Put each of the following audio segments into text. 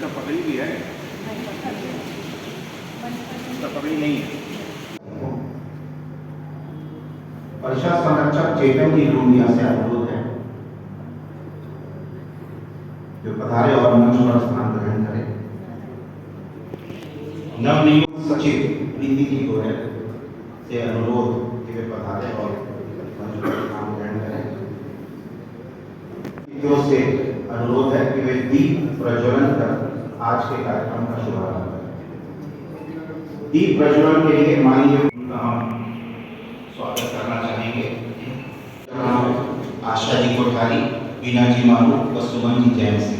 उनका पकड़ी भी है, उनका पकड़ी नहीं है। परिषद संरक्षक चेतन जी लूंडिया से अनुरोध है जो पधारे और मंच पर स्थान ग्रहण करें। नवनियुक्त सचिव प्रीति जी गोयल से अनुरोध कि वे पधारे और मंच पर स्थान ग्रहण करें। से अनुरोध है कि वे दीप प्रज्वलन कर आज के कार्यक्रम का शुभारंभ करें। दीप प्रज्वलन के लिए माननीय उनका हम स्वागत करना चाहेंगे। आशा जी कोठारी, बीना जी मारू व सुमन जी जैन से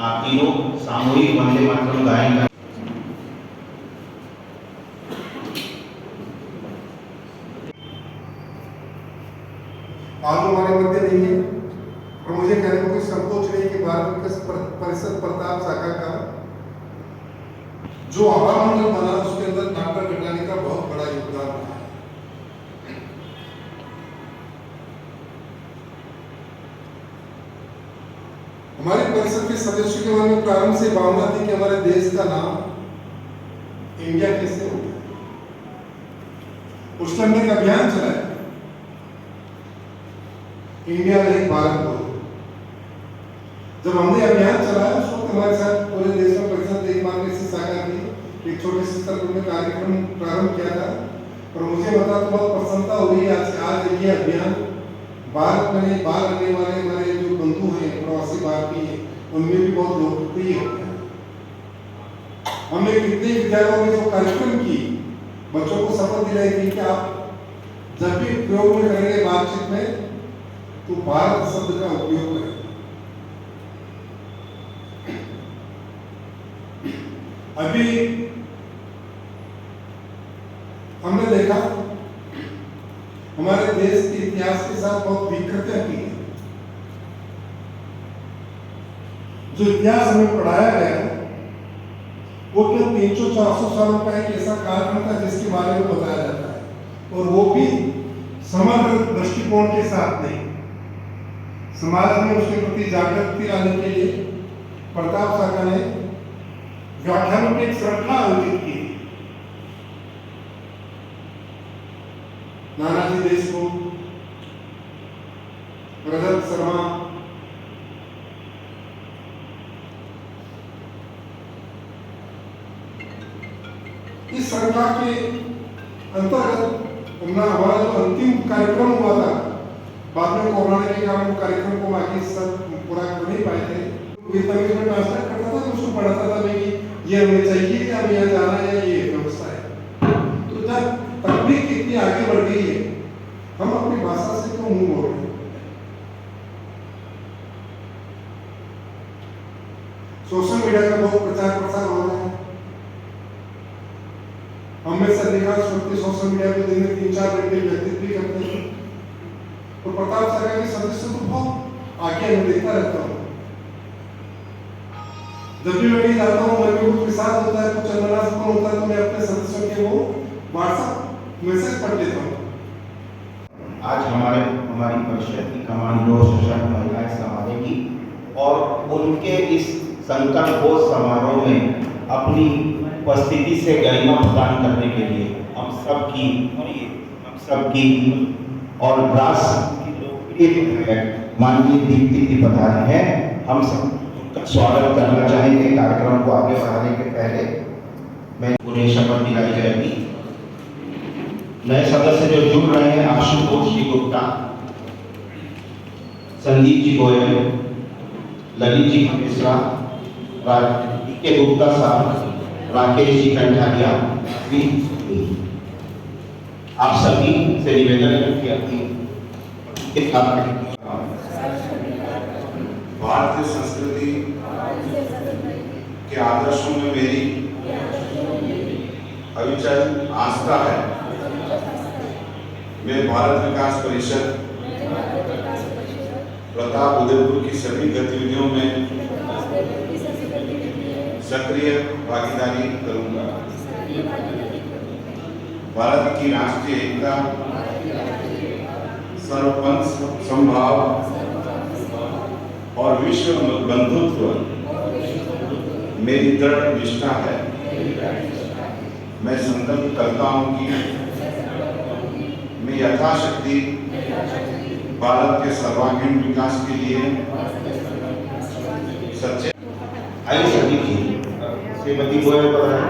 आप तीनों सामूहिक वंदे मातरम गायन कर आज हमारे मध्य नहीं है और मुझे कहने में कोई संकोच नहीं कि भारत विकास परिषद प्रताप शाखा का जो आभार मंडल बना उसके अंदर डॉक्टर कटानी का बहुत बड़ा योगदान रहा है। हमारी परिषद के सदस्यों के मन में प्रारंभ से भावना थी कि हमारे देश का नाम इंडिया कैसे हो गया। उस समय एक अभियान चलाया, इंडिया में भारत हो। जब हमने अभियान चलाया उस वक्त हमारे साथ पूरे देश में परिषद देखभाल की शाखा की एक छोटे से स्तर पर कार्यक्रम प्रारंभ किया था और मुझे बता तो बहुत प्रसन्नता हो रही है आज ये अभियान भारत में बाहर रहने वाले हमारे जो बंधु हैं प्रवासी भारतीय हैं उनमें भी बहुत लोकप्रिय हो गया। हमने कितने विद्यालयों में जो कार्यक्रम की बच्चों को शपथ दिलाई थी कि आप जब भी प्रयोग में करेंगे बातचीत में तो भारत शब्द का उपयोग करें। अभी हमने देखा हमारे देश के इतिहास के साथ बहुत विकृतियां की है। जो इतिहास हमें पढ़ाया गया वो केवल 300-400 सालों का एक ऐसा कालखंड था जिसके बारे में बताया जाता है और वो भी समग्र दृष्टिकोण के साथ नहीं। समाज में उसके प्रति जागृति लाने के लिए प्रताप शाखा ने व्याख्यानों की एक श्रृंखला आयोजित की। नानाजी देशमुख, रजत शर्मा, इस श्रृंखला के अंतर्गत हमारा जो अंतिम कार्यक्रम हुआ था, बाद में कोरोना के कारण कार्यक्रम को बाकी सब पूरा कर नहीं पाए थे। में ट्रांसलेट करता था तो उसको पढ़ाता था कि ये हमें चाहिए कि अब यहाँ जाना है, ये व्यवस्था है। तो जब तकनीक इतनी आगे बढ़ गई है हम अपनी भाषा से क्यों मुंह मोड़ रहे हैं। सोशल मीडिया का बहुत प्रचार प्रसार हो रहा है। हमें से अधिकांश व्यक्ति सोशल मीडिया पे दिन में 3-4 घंटे व्यतीत भी करते हैं और प्रताप शाखा के सदस्य तो बहुत आगे मैं देखता रहता हूँ। जब भी मैं कहीं जाता हूँ मन में कुछ विषाद होता है, कुछ अनमनापन होता है तो मैं अपने सदस्यों के वो व्हाट्सएप मैसेज पढ़ लेता हूँ। आज हमारी परिषद की कमान 2 सशक्त महिलाएं संभालेगी और उनके इस संकल्प बोध समारोह में अपनी उपस्थिति से गरिमा प्रदान करने के लिए हम सबकी और रास माननीय दीप्ति की पधारी है। हम सब स्वागत करना चाहेंगे। कार्यक्रम को आगे बढ़ाने के पहले मैं उन्हें शपथ दिलाई जाएगी। नए सदस्य जो जुड़ रहे हैं आशुतोष जी गुप्ता, संदीप जी गोयल, ललित जी मिश्रा, के गुप्ता साहब, राकेश जी कंठारिया, आप सभी से निवेदन किया भारतीय संस्कृति के आदर्शों में मेरी अविचल आस्था है। मैं भारत विकास परिषद प्रताप उदयपुर की सभी गतिविधियों में सक्रिय भागीदारी करूंगा। भारत की राष्ट्रीय एकता, सर्वपंथ समभाव और विश्व बंधुत्व मेरी दृढ़ निष्ठा है मैं संकल्प करता हूँ कि मैं यथाशक्ति भारत के सर्वांगीण विकास के लिए सच्चे आइए संदीप जी, श्रीमती गोयल पर है।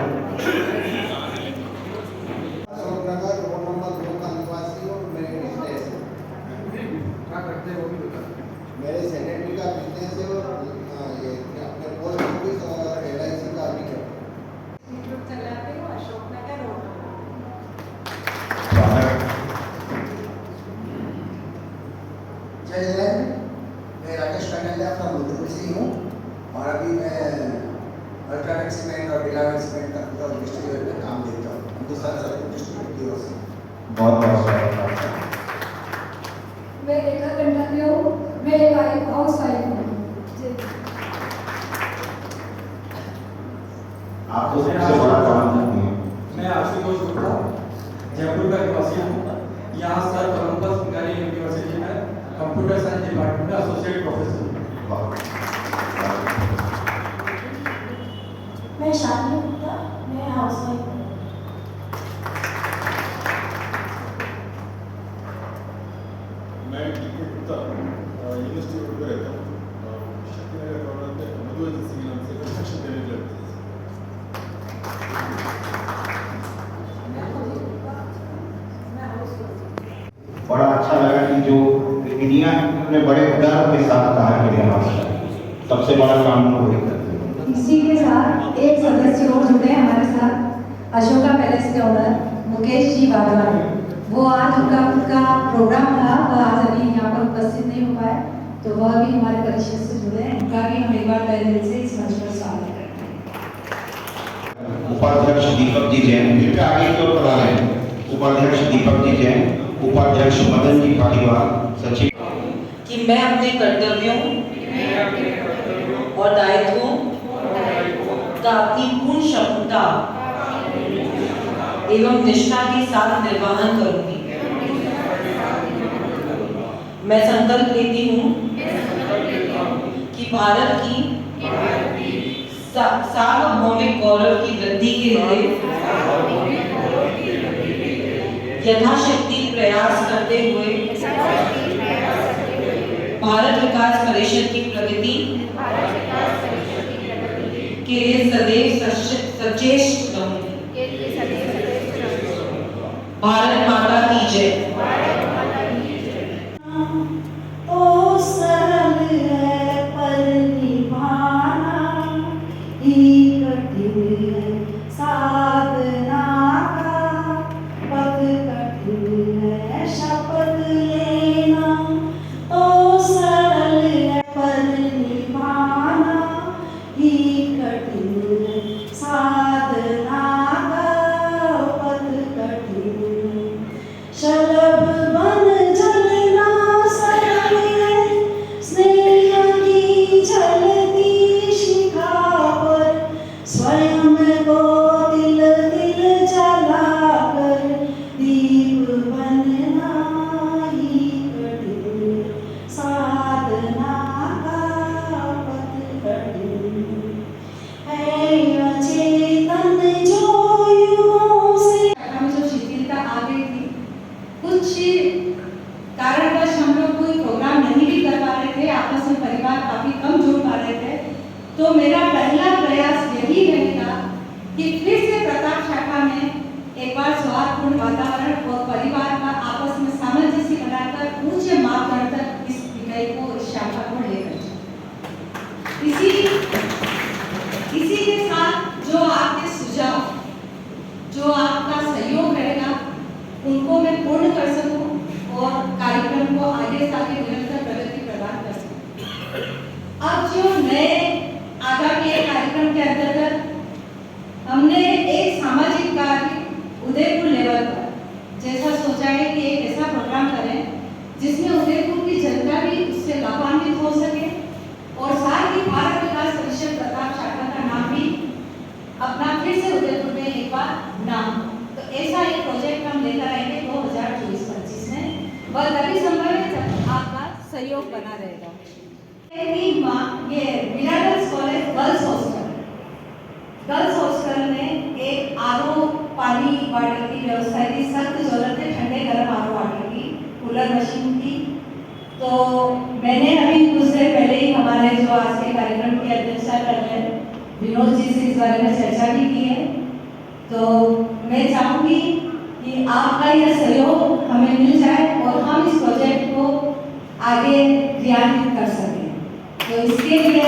अशोकनगर रोड नंबर 2 का निवासी हूँ। मेरे बिजनेस क्या करते हैं वो भी बता। मेरे सेक्रेटरी का बिजनेस है और ये अपने पोस्ट ऑफिस और LIC का भी करते हैं। चलाते हो अशोकनगर रोड। जय हिंद। मैं राकेश कन्हैया फ्रॉम उदयपुर से हूँ और अभी मैं अल्ट्राटेक सीमेंट और डिलावर सीमेंट का पूरा डिस्ट्रीब्यूटर में काम देता हूँ हिंदुस्तान सर्विस डिस्ट्रीब्यूटर की ओर से। बहुत बहुत स्वागत। मैं रेखा कंठारिया हूँ। मैं एक हाउस वाइफ हूँ। आपको सबसे बड़ा काम करती है। मैं आशुतोष गुप्ता जयपुर का निवासी हूँ। यहाँ सर कोलंबस बेंगाली यूनिवर्सिटी में कंप्यूटर साइंस डिपार्टमेंट में एसोसिएट प्रोफेसर हूँ। मैं शादी गुप्ता। मैं हाउस वाइफ हूँ। मैं डी.के. गुप्ता यूनिवर्सिटी रोड पर रहता हूँ। शक्तिनगर कॉर्नर में मधु एजेंसी के नाम से कंस्ट्रक्शन देने के लिए बड़ा अच्छा लगा कि जो इंडिया ने बड़े उदार के साथ कहा कि हमारा सबसे बड़ा काम तो वही करते हैं। इसी के साथ एक सदस्य और जुड़े हैं हमारे साथ, अशोका पैलेस के ओनर मुकेश जी बागवान। वो आज उनका प्रोग्राम था, वह आज अभी यहाँ पर उपस्थित नहीं हो पाए, तो वह भी हमारे परिषद से जुड़े हैं। उनका भी हम एक बार तहे दिल से इस मंच पर स्वागत करते हैं। उपाध्यक्ष दीपक जी जैन, कृपया आगे की ओर बढ़ा रहे हैं। उपाध्यक्ष दीपक जी जैन, उपाध्यक्ष मदन जी पाटीवाल, सचिव। कि मैं अपने कर्तव्यों और दायित्वों का अपनी पूर्ण क्षमता एवं निष्ठा के साथ निर्वहन करूंगी। मैं संकल्प लेती हूँ कि भारत की सार्वभौमिक गौरव की वृद्धि के लिए यथाशक्ति प्रयास करते हुए भारत विकास परिषद की प्रगति के लिए सदैव सचेष्ट रहूंगी। भारत माता की जय। ओ सरल है पर निभाना ही कठिन है, साधना का पथ कठिन है, शपथ लेना। ओ सरल है पर निभाना ही कठिन है, साधना का पथ कठिन है। शलभ बन जलना सरल है, स्नेह की जलती शिखा पर स्वयं को तिल तिल जलाकर दीप बनना ही कठिन, साधना का पथ कठिन है। अचेतन जो युगों से हमें जो शिथिलता आ गई थी, कुछ कारणवश हम लोग कोई प्रोग्राम नहीं भी कर पा रहे थे, आपस में परिवार काफी कम जुड़ पा रहे थे, तो मेरा पहला प्रयास यही रहेगा कि फिर से प्रताप शाखा में एक बार सौहार्दपूर्ण वातावरण और परिवार का आपस में सामंजस्य बनाकर ऊंचे मापदंड तक इस विषय को, इस शाखा को लेकर इसी के साथ जो आपके सुझाव, जो आपका सहयोग रहेगा, उनको मैं पूर्ण कर सकूं और कार्यक्रम को आगे से आगे निरंतर प्रगति प्रदान कर सकूं। अब जो नए आगामी कार्यक्रम के अंतर्गत हमने एक सामाजिक कार्य उदयपुर लेवल पर जैसा सोचा है कि एक ऐसा प्रोग्राम करें जिसमें उदयपुर की जनता भी उससे लाभान्वित हो सके और साथ ही भारत विकास परिषद प्रताप शाखा का नाम भी अपना फिर से उदयपुर में एक बार नाम। तो ऐसा एक प्रोजेक्ट हम लेकर आएंगे 2024-25 में। वह तभी संभव है जब आपका सहयोग बना रहेगा। ये मिराकल्स कॉलेज गर्ल्स हॉस्टल पानी वाटर की व्यवस्था की सख्त जरूरत है, ठंडे गर्म आर वाटर की, कूलर मशीन की। तो मैंने अभी कुछ देर पहले ही हमारे जो आज के कार्यक्रम की अध्यक्षता कर रहे हैं विनोद जी से इस बारे में चर्चा भी की है। तो मैं चाहूँगी कि आपका यह सहयोग हमें मिल जाए और हम इस प्रोजेक्ट को आगे क्रियान्वित कर सकें। तो इसके लिए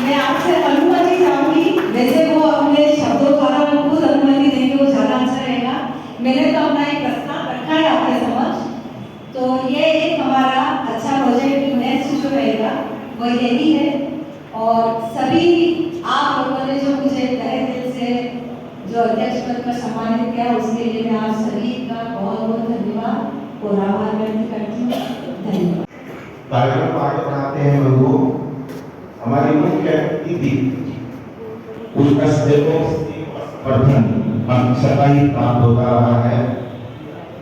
मैं आपसे अनुमति चाहूँगी, वैसे वो अपने शब्दों द्वारा खुद अनुमति देंगे वो ज़्यादा अच्छा रहेगा। मैंने तो अपना एक प्रस्ताव रखा है आपके समक्ष, तो ये एक हमारा अच्छा प्रोजेक्ट नेक्स्ट जो रहेगा वो यही है। और सभी आप लोगों ने जो मुझे तहे दिल से जो अध्यक्ष पद पर सम्मानित किया उसके लिए मैं आप सभी का बहुत बहुत धन्यवाद और आभार व्यक्त करती हूँ। धन्यवाद। कार्यक्रम को आगे बढ़ाते हैं बंधुओं। हमारी मुख्य अतिथि सफाई काम होता रहा है।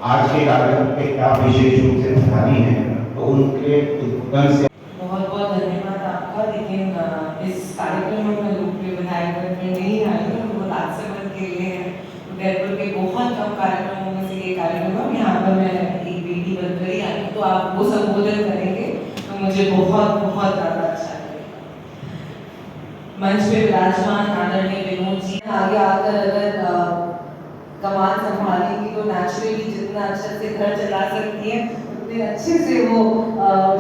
आज के कार्यक्रम के क्या विशेष रूप से प्रधानी है तो उनके उद्बोधन से बहुत बहुत धन्यवाद आपका। लेकिन इस कार्यक्रम में मैं लोकप्रिय विधायक में नहीं आई हूँ, वो राज्यसभा के लिए उदयपुर के बहुत कम कार्यक्रमों में से ये कार्यक्रम है। यहाँ पर मैं एक बेटी बनकर ही आई हूँ, तो आप वो संबोधन करेंगे तो मुझे बहुत बहुत ज़्यादा अच्छा लगेगा। मंच पे विराजमान आदरणीय विनोद जी आगे आकर अगर कमान संभालेंगी तो नेचुरली जितना अच्छे से घर चला सकती है उतने अच्छे से वो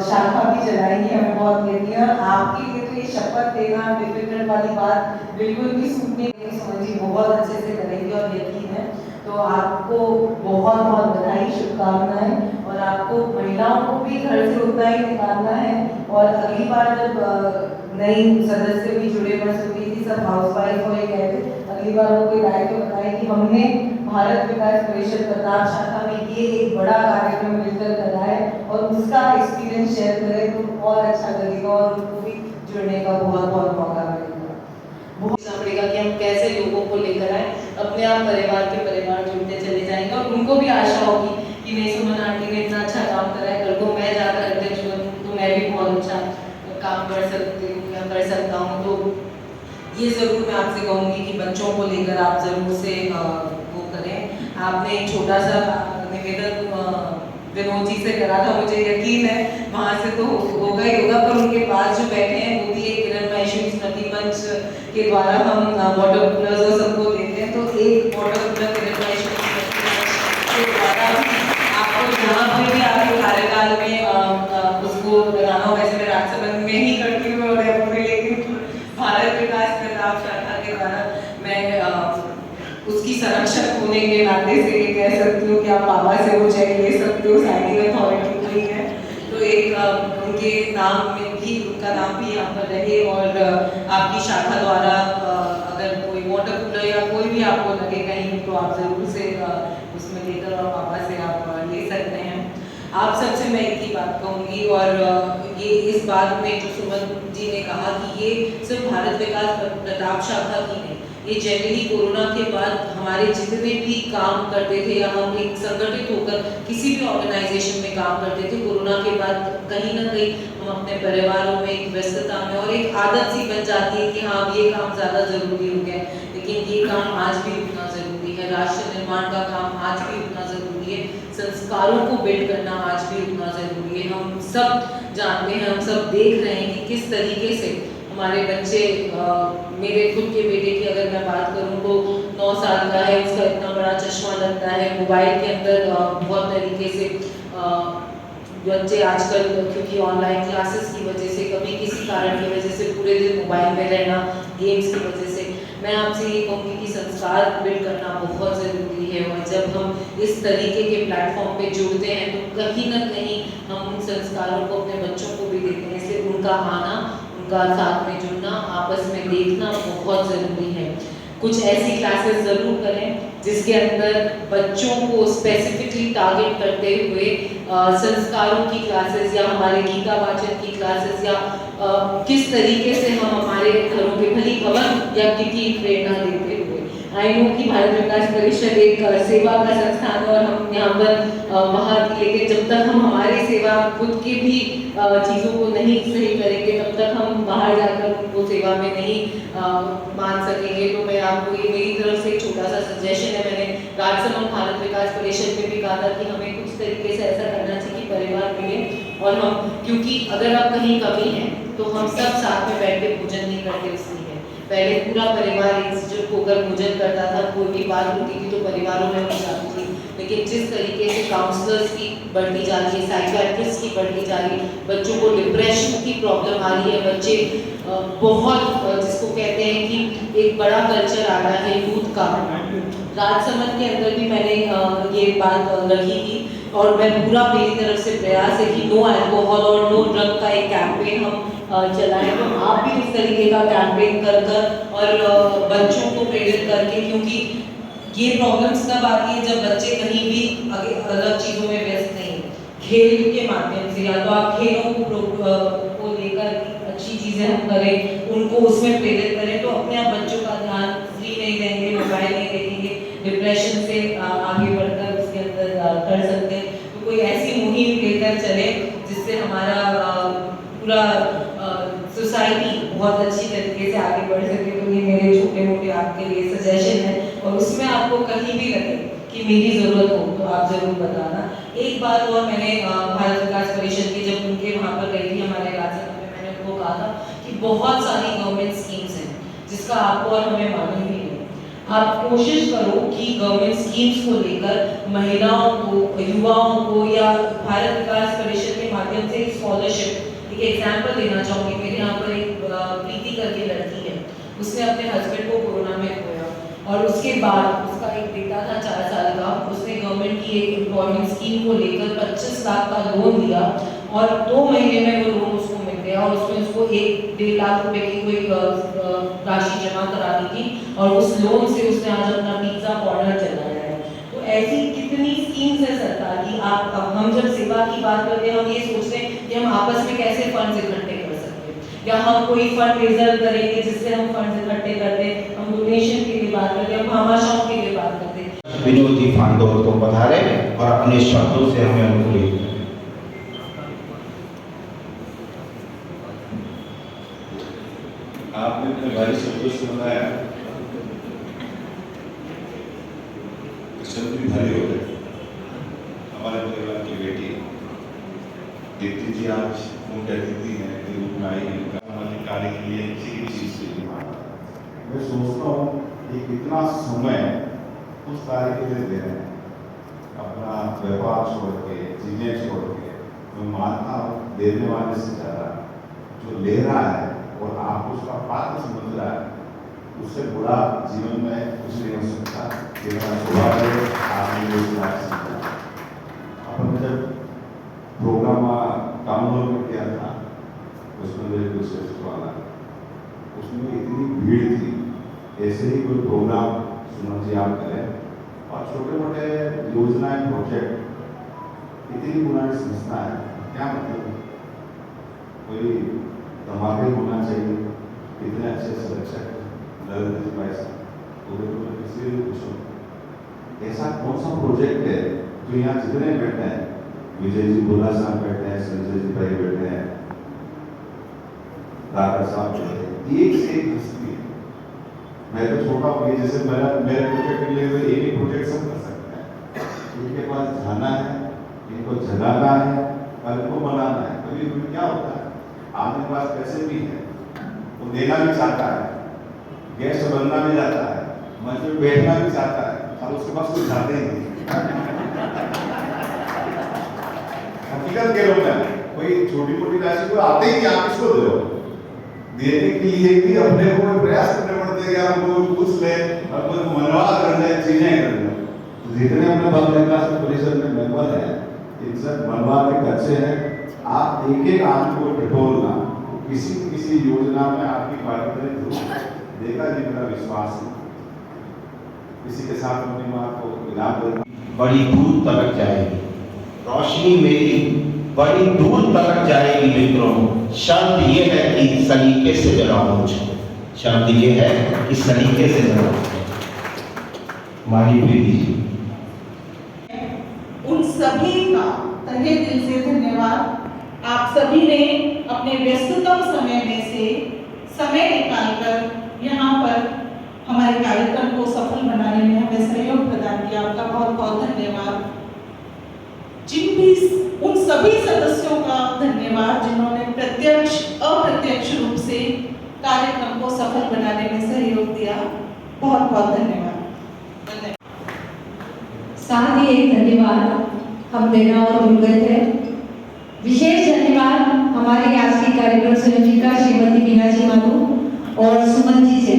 शाखा भी चलाएंगी। हमें बहुत कहती है आपके लिए तो ये शपथ देना डिफिकल्ट वाली बात बिल्कुल भी सूटने नहीं, समझिए बहुत अच्छे से करेंगे और यकीन है। तो आपको बहुत बहुत बधाई, शुभकामनाएं। और आपको महिलाओं को भी घर से उतना ही निकालना है। और अगली बार जब नई सदस्य भी जुड़े बस हुई थी, सब हाउस वाइफ हो कहते, अगली बार वो कोई दायित्व बताए कि हमने भारत विकास परिषद प्रताप शाखा में ये एक बड़ा कार्यक्रम मिलकर करा है और उसका एक्सपीरियंस शेयर करें तो और अच्छा लगेगा और उनको भी जुड़ने का बहुत बहुत मौका मिलेगा। बहुत पड़ेगा कि हम कैसे लोगों को लेकर आए, अपने आप परिवार के परिवार जुड़ते चले जाएंगे और उनको भी आशा होगी कि नहीं सुमन आंटी ने इतना अच्छा काम करा है, कल को मैं जाकर अध्यक्ष बनूं तो मैं भी बहुत अच्छा काम कर सकती हूँ या कर सकता हूँ। तो ये ज़रूर मैं आपसे कहूँगी कि बच्चों को लेकर आप ज़रूर से वो करें। आपने एक छोटा सा निवेदन विनोद जी से करा था, मुझे यकीन है वहाँ से तो होगा ही होगा, पर उनके पास जो बैठे हैं वो भी एक किरणमयी स्मृति मंच के द्वारा हम वाटर कूलर्स और सबको देते हैं। तो एक वाटर कूलर किरणमयी स्मृति मंच के द्वारा आपको जहाँ पर भी आपके कार्यकाल में उसको लगाना हो, वैसे मैं राज्यसभा में ही करती हूँ उदयपुर में, लेकिन भारत विकास प्रताप शाखा के द्वारा मैं उसकी संरक्षक होने के नाते से ये कह सकती हूँ कि आप पापा से वो चेक ले सकते हो, साइनिंग अथॉरिटी नहीं है। तो एक उनके नाम में भी उनका नाम भी यहाँ पर रहे और आपकी शाखा द्वारा अगर कोई वाटर कूलर या कोई भी आपको लगे कहीं तो आप ज़रूर से उसमें लेकर और पापा से आप ले सकते हैं। आप सबसे मैं एक ही बात कहूँगी और ये इस बात में जो सुमन जी ने कहा कि ये सिर्फ भारत विकास प्रताप शाखा की नहीं, ये जनरली कोरोना के बाद हमारे जितने भी काम करते थे या हम एक संगठित होकर किसी भी ऑर्गेनाइजेशन में काम करते थे, कोरोना के बाद कहीं ना कहीं हम अपने परिवारों में एक व्यस्तता में और एक आदत सी बन जाती है कि हाँ ये काम ज़्यादा ज़रूरी हो गया, लेकिन ये काम आज भी उतना ज़रूरी है। राष्ट्र निर्माण का काम आज भी उतना ज़रूरी है, संस्कारों को बिल्ड करना आज भी उतना ज़रूरी है। हम सब जानते हैं, हम सब देख रहे हैं कि किस तरीके से हमारे बच्चे, मेरे खुद के बेटे की अगर मैं बात करूं तो 9 साल का है, उसका इतना बड़ा चश्मा लगता है, मोबाइल के अंदर बहुत तरीके से बच्चे आजकल क्योंकि ऑनलाइन क्लासेस की वजह से, कभी किसी कारण की वजह से पूरे दिन मोबाइल में रहना, गेम्स की वजह से, मैं आपसे ये कहूँगी कि संस्कार बिल्ड करना बहुत ज़रूरी है। और जब हम इस तरीके के प्लेटफॉर्म पे जुड़ते हैं तो कहीं ना कहीं हम उन संस्कारों को अपने बच्चों को भी देते हैं, इसलिए उनका आना, उनका साथ में जुड़ना, आपस में देखना बहुत ज़रूरी है। कुछ ऐसी क्लासेस ज़रूर करें जिसके अंदर बच्चों को स्पेसिफिकली टारगेट करते हुए संस्कारों की क्लासेस या हमारे गीता वाचन की क्लासेस या किस तरीके से हम हमारे घरों के भली भवन या की प्रेरणा देते हुए, आई नो कि भारत विकास परिषद एक सेवा का संस्थान है और हम यहाँ पर बाहर, लेकिन जब तक हम हमारी सेवा खुद की भी चीज़ों को नहीं सही करेंगे तब तक हम बाहर जाकर उनको सेवा में नहीं मान सकेंगे, तो मैं आपको ये मेरी तरफ से एक छोटा सा सजेशन है। मैंने राजसमंद भारत विकास परिषद में भी कहा था कि हमें कुछ तरीके से ऐसा करना चाहिए कि परिवार मिले और हम, क्योंकि अगर आप कहीं कमी है तो हम सब साथ में बैठ के भोजन नहीं करते, इसलिए पहले पूरा परिवार एकजुट होकर भोजन करता था, कोई भी बात होती थी तो परिवारों में हो जाती थी। लेकिन जिस तरीके से काउंसलर्स की बढ़ती जा रही है, साइकियाट्रिस्ट की बढ़ती जा रही है, बच्चों को डिप्रेशन की प्रॉब्लम आ रही है, बच्चे बहुत जिसको कहते हैं कि एक बड़ा कल्चर आ रहा है यूथ का। राजसमंद के अंदर भी मैंने ये बात रखी थी और मैं पूरा मेरी तरफ से प्रयास है कि नो अल्कोहल और नो ड्रग का एक कैंपेन हम चलाएं। तो आप भी इस तरीके का कैंपेन कर और बच्चों को प्रेरित करके, क्योंकि ये प्रॉब्लम्स तब आती है जब बच्चे कहीं भी अलग चीज़ों में व्यस्त नहीं है। खेल के माध्यम से, या तो आप खेलों को लेकर अच्छी चीज़ें हम करें, उनको उसमें प्रेरित करें, तो अपने आप बच्चों का ध्यान फ्री नहीं रहेंगे, मोबाइल नहीं देखेंगे, डिप्रेशन से आगे बढ़कर उसके अंदर कर सकते हैं। तो कोई ऐसी मुहिम लेकर चले जिससे हमारा पूरा सोसाइटी बहुत अच्छी तरीके से आगे बढ़ सके। तो ये मेरे छोटे मोटे आपके लिए सजेशन है, और उसमें आपको कहीं भी लगे कि मेरी ज़रूरत हो तो आप ज़रूर बताना। एक बात और, मैंने भारत विकास परिषद के जब उनके वहाँ पर गई थी हमारे राजसमंद में, मैंने उनको कहा था कि बहुत सारी गवर्नमेंट स्कीम्स हैं जिसका आपको और हमें मालूम ही नहीं। आप कोशिश करो कि गवर्नमेंट स्कीम्स को लेकर महिलाओं को, युवाओं को, या भारत विकास परिषद के माध्यम से स्कॉलरशिप, एक एग्जाम्पल देना चाहूँगी। मेरे यहाँ पर एक प्रीति करके लड़की है, उसने अपने हस्बैंड को कोरोना में खोया और उसके बाद उसका एक बेटा था 4 साल का, उसने गवर्नमेंट की एक एम्प्लॉयमेंट स्कीम को लेकर 25 लाख का लोन दिया और 2 महीने में वो लोन उसको मिल गया और उसमें उसको 1-1.5 लाख रुपए की कोई राशि जमा करा दी थी और उस लोन से उसने आज अपना पिज्जा कॉर्नर चलाया है। तो ऐसी कितनी स्कीम्स है सरकार की। आप हम जब सेवा की बात करते हैं, हम ये सोचते हैं कि हम आपस में कैसे फंड इकट्ठे कर सकते हैं, या हम कोई फंड रेजर करेंगे जिससे हम फंड इकट्ठे करते हैं, हम डोनेशन के लिए बात करते हैं, हम भामाशाहों के लिए बात करते हैं। विनोद जी फांडोर को पधारे और अपने शब्दों से हमें अनुग्रहित करें। आपने अपने भाई शब्दों से बताया, शब्द भी भारी हो गए। हमारे परिवार की बेटी दीप्ति जी आज मुख्य अतिथि हैं, रूप में आई है हमारे कार्य के लिए किसी भी चीज़ के लिए। मैं सोचता हूँ कि कितना समय उस कार्य के लिए दे रहे हैं, अपना व्यापार छोड़ के, चीज़ें छोड़ के। मैं मानता हूँ देने वाले से ज़्यादा जो ले रहा है और आप उसका पात्र समझ रहा है, उससे बुरा जीवन में कुछ नहीं हो सकता। आपने जब प्रोग्राम टाउन हॉल में किया था, उसमें मेरे कुछ वाला, उसमें इतनी भीड़ थी। ऐसे ही कोई प्रोग्राम सुनो जी आप करें और छोटे मोटे योजनाएं, प्रोजेक्ट, इतनी पुरानी संस्था है, क्या मतलब कोई धमाके होना चाहिए, इतने अच्छे संरक्षक ललित भाई साहब, किसी भी पूछो ऐसा कौन सा प्रोजेक्ट है जो यहाँ जितने बैठे हैं, विजय जी बोला साहब बैठे हैं, संजय जी भाई बैठे हैं, दादा साहब बैठे हैं, एक से एक हस्ती है। मैं तो छोटा हूँ, जैसे मेरे प्रोजेक्ट के लिए एक ही प्रोजेक्ट सब कर सकते हैं। इनके पास जाना है, इनको जगाना है, कल को बनाना है। कभी कभी क्या होता है, आपके पास पैसे भी है, वो देना भी चाहता है, गेस्ट बनना भी चाहता है, मंच में बैठना भी चाहता है, और उसके पास कुछ जाते ही नहीं। हकीकत कह रहा हूं, कोई छोटी मोटी राशि को आते ही आप किसको दो, देने के लिए भी अपने को प्रयास करने पड़ते हैं कि आप लोग कुछ ले और कुछ मनवा कर ले, चीजें कर ले। तो जितने अपने भारत विकास परिषद में मेंबर हैं, इन सब मनवा के कच्चे हैं। आप एक एक आदमी को टटोलना, किसी योजना में आपकी भागीदारी जरूर देगा जी, मेरा विश्वास है। किसी के साथ अपनी माँ को इनाम बड़ी दूर तक जाएगी, रोशनी मेरी बड़ी दूर तक जाएगी मित्रों। शर्त ये है कि सलीके से जलाओ मुझको, शर्त ये है कि सलीके से जलाओ। माही प्रीति जी, उन सभी का तहे दिल से धन्यवाद। आप सभी ने अपने व्यस्ततम समय में से समय निकालकर यहाँ पर हमारे कार्यक्रम को सफल बनाने में हमें सहयोग प्रदान किया, आपका बहुत बहुत धन्यवाद। उन सभी सदस्यों का धन्यवाद जिन्होंने प्रत्यक्ष अप्रत्यक्ष रूप से कार्यक्रम को सफल बनाने में सहयोग दिया, बहुत बहुत धन्यवाद। साथ ही एक धन्यवाद हम देना और भूल गए थे। विशेष धन्यवाद हमारे आज की कार्यक्रम संयोजिका श्रीमती मीनाजी माधु और सुमन जी से।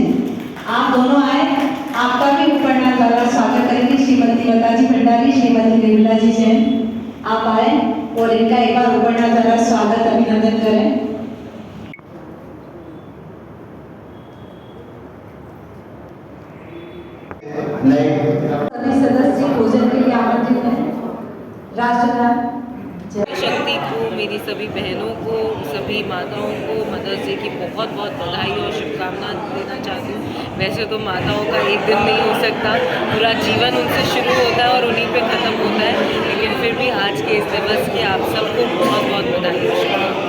आप दोनों आए, आपका भी उपन्यास द्वारा स्वागत करेंगी श्रीमती लताजी भंडारी, श्रीमती निर्मला जी जैन। आप आए और इनका एक बार उपन्यास द्वारा स्वागत अभिनंदन करें। सभी सदस्य भोजन के लिए आमंत्रित हैं। राष्ट्रगान शक्ति को, मेरी सभी बहनों को, सभी माताओं को मदर्स डे की बहुत बहुत बधाई और शुभकामनाएं देना चाहती हूँ। वैसे तो माताओं का एक दिन नहीं हो सकता, पूरा जीवन उनसे शुरू होता है और उन्हीं पे ख़त्म होता है, लेकिन फिर भी आज के इस दिवस की आप सबको बहुत बहुत बधाई और शुभकामनाएं।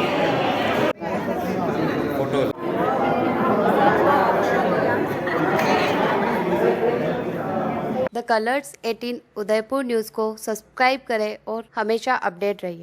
द कलर्स 18 उदयपुर न्यूज़ को सब्सक्राइब करें और हमेशा अपडेट रहिए।